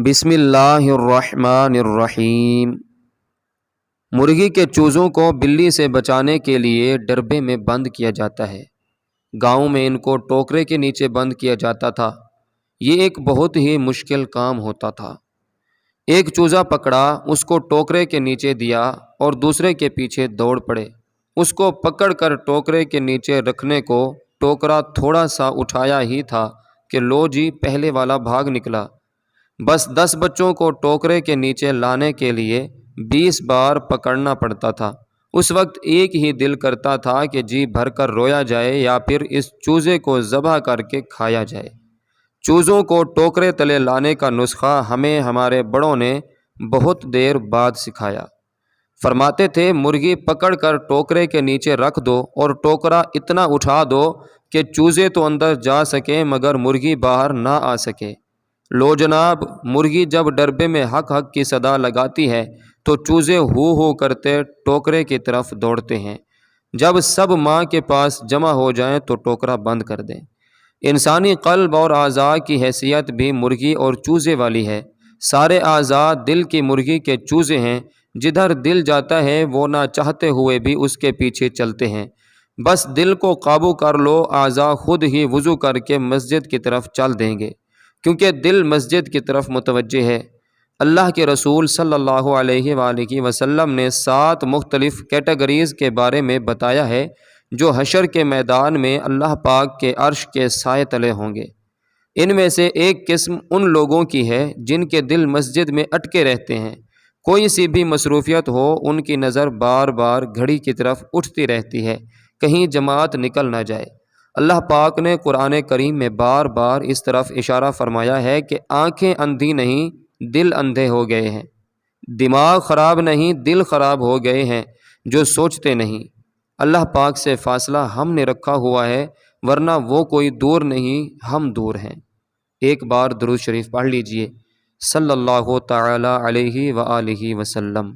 بسم اللہ الرحمن الرحیم۔ مرغی کے چوزوں کو بلی سے بچانے کے لیے ڈربے میں بند کیا جاتا ہے۔ گاؤں میں ان کو ٹوکرے کے نیچے بند کیا جاتا تھا۔ یہ ایک بہت ہی مشکل کام ہوتا تھا۔ ایک چوزا پکڑا، اس کو ٹوکرے کے نیچے دیا اور دوسرے کے پیچھے دوڑ پڑے۔ اس کو پکڑ کر ٹوکرے کے نیچے رکھنے کو ٹوکرا تھوڑا سا اٹھایا ہی تھا کہ لو جی پہلے والا بھاگ نکلا۔ بس 10 بچوں کو ٹوکرے کے نیچے لانے کے لیے 20 بار پکڑنا پڑتا تھا۔ اس وقت ایک ہی دل کرتا تھا کہ جی بھر کر رویا جائے یا پھر اس چوزے کو ذبح کر کے کھایا جائے۔ چوزوں کو ٹوکرے تلے لانے کا نسخہ ہمیں ہمارے بڑوں نے بہت دیر بعد سکھایا۔ فرماتے تھے مرغی پکڑ کر ٹوکرے کے نیچے رکھ دو اور ٹوکرا اتنا اٹھا دو کہ چوزے تو اندر جا سکیں مگر مرغی باہر نہ آ سکے۔ لو جناب، مرغی جب ڈربے میں حق حق کی صدا لگاتی ہے تو چوزے ہو کرتے ٹوکرے کی طرف دوڑتے ہیں۔ جب سب ماں کے پاس جمع ہو جائیں تو ٹوکرا بند کر دیں۔ انسانی قلب اور اعضاء کی حیثیت بھی مرغی اور چوزے والی ہے۔ سارے اعضاء دل کی مرغی کے چوزے ہیں۔ جدھر دل جاتا ہے وہ نہ چاہتے ہوئے بھی اس کے پیچھے چلتے ہیں۔ بس دل کو قابو کر لو، اعضاء خود ہی وضو کر کے مسجد کی طرف چل دیں گے، کیونکہ دل مسجد کی طرف متوجہ ہے۔ اللہ کے رسول صلی اللہ علیہ وآلہ وسلم نے 7 مختلف کیٹیگریز کے بارے میں بتایا ہے جو حشر کے میدان میں اللہ پاک کے عرش کے سائے تلے ہوں گے۔ ان میں سے ایک قسم ان لوگوں کی ہے جن کے دل مسجد میں اٹکے رہتے ہیں۔ کوئی سی بھی مصروفیت ہو، ان کی نظر بار بار گھڑی کی طرف اٹھتی رہتی ہے، کہیں جماعت نکل نہ جائے۔ اللہ پاک نے قرآن کریم میں بار بار اس طرف اشارہ فرمایا ہے کہ آنکھیں اندھی نہیں، دل اندھے ہو گئے ہیں۔ دماغ خراب نہیں، دل خراب ہو گئے ہیں جو سوچتے نہیں۔ اللہ پاک سے فاصلہ ہم نے رکھا ہوا ہے، ورنہ وہ کوئی دور نہیں، ہم دور ہیں۔ ایک بار درود شریف پڑھ لیجئے، صلی اللہ تعالی علیہ وآلہ وسلم۔